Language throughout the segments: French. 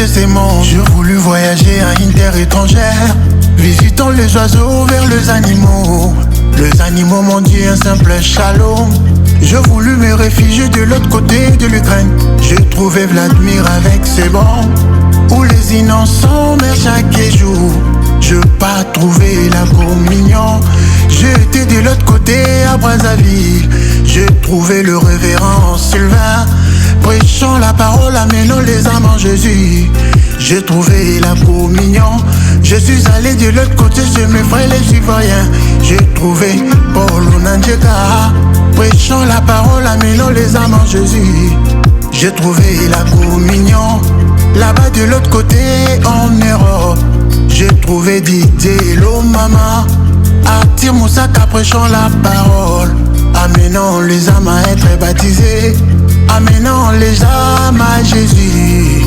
ces mondes. J'ai voulu voyager à une terre étrangère, visitant les oiseaux vers les animaux. Les animaux m'ont dit un simple shalom. J'ai voulu me réfugier de l'autre côté de l'Ukraine. J'ai trouvé Vladimir avec ses bombes, où les innocents meurent chaque jour. J'ai pas trouvé la communion. J'ai été de l'autre côté à Brazzaville. J'ai trouvé le révérend Sylvain, prêchant la parole, amenant les âmes en Jésus. J'ai trouvé la communion. Je suis allé de l'autre côté chez mes frères les Ivoiriens. J'ai trouvé Paul Onandjeka, prêchant la parole, amenant les âmes en Jésus. J'ai trouvé la communion là-bas de l'autre côté en Europe. J'ai trouvé Didier Lomama, Artir Moussaka, prêchant la parole, amenant les âmes à être baptisées, amenant les âmes à Jésus.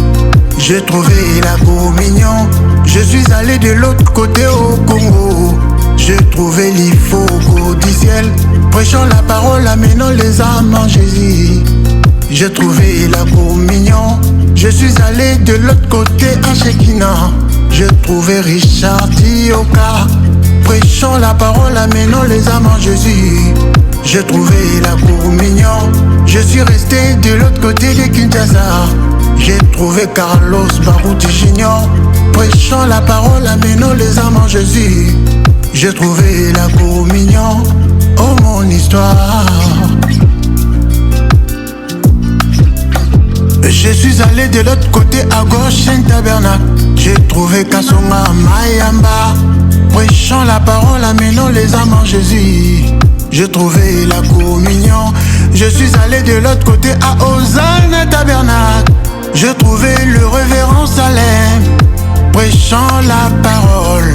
J'ai trouvé la communion. Je suis allé de l'autre côté au Congo. J'ai trouvé l'Ifogo du ciel, prêchant la parole, amenant les âmes en Jésus. J'ai trouvé la communion. Je suis allé de l'autre côté à Shekina. J'ai trouvé Richard Tioka, prêchant la parole, amenant les âmes en Jésus. J'ai trouvé la communion. Je suis resté de l'autre côté de Kinshasa. J'ai trouvé Carlos Barouti Junior, prêchant la parole, amenant les âmes en Jésus. J'ai trouvé la communion. Oh mon histoire. Je suis allé de l'autre côté à gauche, Saint-Tabernacle. J'ai trouvé Kasonga Mayamba, prêchant la parole, amenant les âmes en Jésus. J'ai trouvé la communion. Je suis allé de l'autre côté à Hosanna Tabernacle. J'ai trouvé le révérend Salem, prêchant la parole.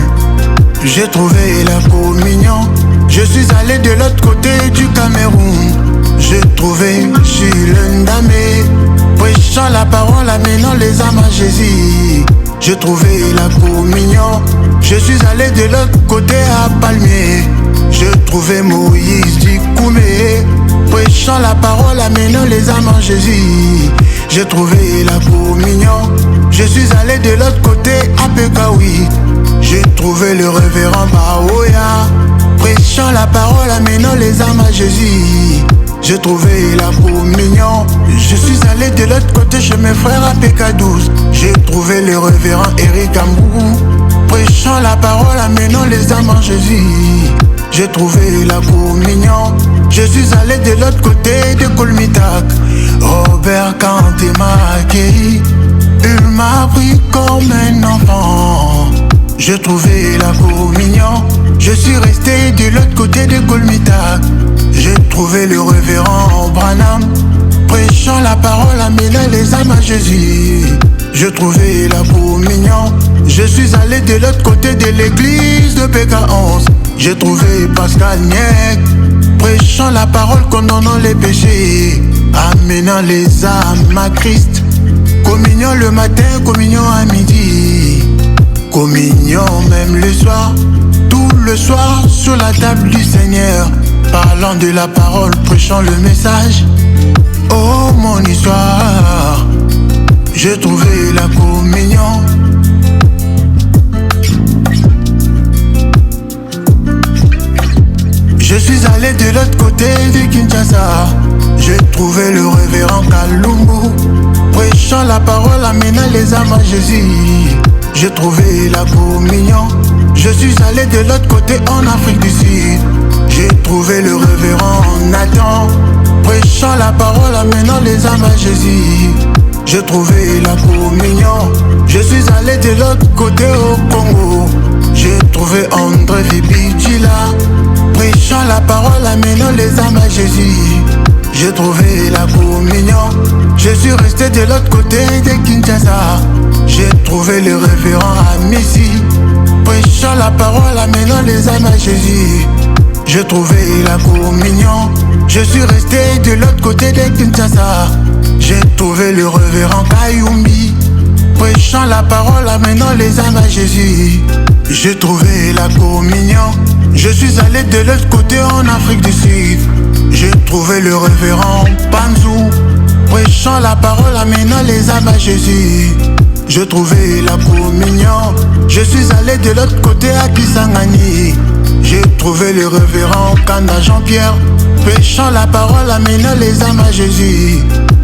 J'ai trouvé la communion. Je suis allé de l'autre côté du Cameroun. J'ai trouvé Gilles Ndamé, prêchant la parole, amenant les âmes à Jésus. J'ai trouvé la communion. Je suis allé de l'autre côté à Palmier. J'ai trouvé Moïse Dikoumé, prêchant la parole, amenant les âmes en Jésus. J'ai trouvé la communion. Je suis allé de l'autre côté à Pekawi. J'ai trouvé le révérend Baoya, prêchant la parole, amenant les âmes à Jésus. J'ai trouvé la communion. Je suis allé de l'autre côté chez mes frères à PK12. J'ai trouvé le révérend Eric Ambou, prêchant la parole, amenant les âmes en Jésus. J'ai trouvé la communion. Je suis allé de l'autre côté de Kolmitak. Robert Kanté m'a accueilli. Il m'a pris comme un enfant. J'ai trouvé la communion. Je suis resté de l'autre côté de Kolmitak. J'ai trouvé le révérend Branham, prêchant la parole, amenant les âmes à Jésus. J'ai trouvé la communion. Je suis allé de l'autre côté de l'église de PK11. J'ai trouvé Pascal Niek, prêchant la parole, condamnant les péchés, amenant les âmes à Christ. Communion le matin, communion à midi, communion même le soir. Tout le soir sur la table du Seigneur, parlant de la parole, prêchant le message. Oh mon histoire. J'ai trouvé la communion. Je suis allé de l'autre côté de Kinshasa. J'ai trouvé le révérend Kalumbu, prêchant la parole, amenant les âmes à Jésus. J'ai trouvé la communion. Je suis allé de l'autre côté en Afrique du Sud. J'ai trouvé le révérend Nathan, prêchant la parole, amenant les âmes à Jésus. J'ai trouvé la communion. Je suis allé de l'autre côté au Congo. J'ai trouvé André Vibidjila, prêchant la parole, amenant les âmes à Jésus. J'ai trouvé la communion. Je suis resté de l'autre côté de Kinshasa. J'ai trouvé le révérend Amissi, prêchant la parole, amenant les âmes à Jésus. J'ai trouvé la communion. Je suis resté de l'autre côté de Kinshasa. J'ai trouvé le révérend Kayumbi, prêchant la parole, amenant les âmes à Jésus. J'ai trouvé la communion. Je suis allé de l'autre côté en Afrique du Sud. J'ai trouvé le révérend Panzou, prêchant la parole, amenant les âmes à Jésus. je trouvais la communion. Je suis allé de l'autre côté à Kisangani. J'ai trouvé le révérend Kanda Jean-Pierre, prêchant la parole, amenant les âmes à Jésus.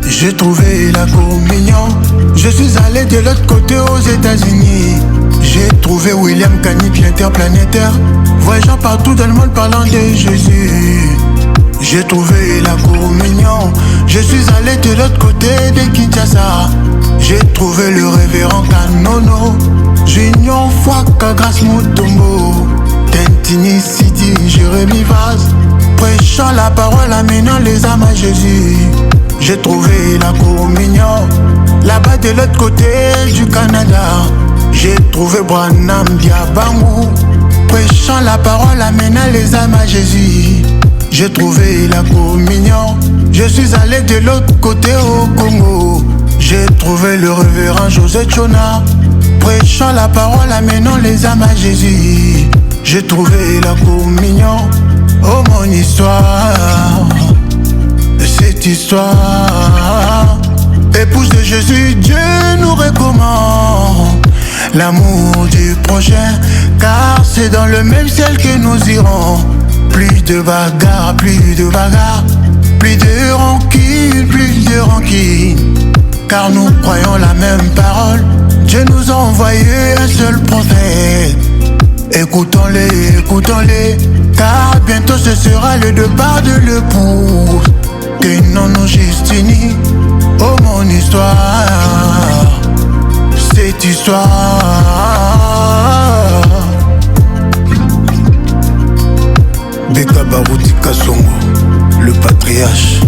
J'ai trouvé la communion. Je suis allé de l'autre côté aux États-Unis. J'ai trouvé William Canic, l'interplanétaire, voyageant partout dans le monde parlant de Jésus. J'ai trouvé la communion. Je suis allé de l'autre côté de Kinshasa. J'ai trouvé le révérend Kanono, Junior Fouaka, Grâce Mutombo, Tentini City, Jérémy Vaz, prêchant la parole, amenant les âmes à Jésus. J'ai trouvé la communion. Là-bas de l'autre côté du Canada, j'ai trouvé Branham Diabangou, prêchant la parole, amenant les âmes à Jésus. J'ai trouvé la communion. Je suis allé de l'autre côté au Congo. J'ai trouvé le révérend José Chona, prêchant la parole, amenant les âmes à Jésus. J'ai trouvé la communion. Oh mon histoire, cette histoire, épouse de Jésus, Dieu nous recommande l'amour du prochain, car c'est dans le même ciel que nous irons. Plus de bagarre, plus de bagarre, plus de rancune, plus de rancune, car nous croyons la même parole. Dieu nous a envoyé un seul prophète. Écoutons-les, écoutons-les, car bientôt ce sera le départ de l'épouse. Que non nous justini. Oh mon histoire, cette histoire. Beka Barouti Kasongo, le patriarche.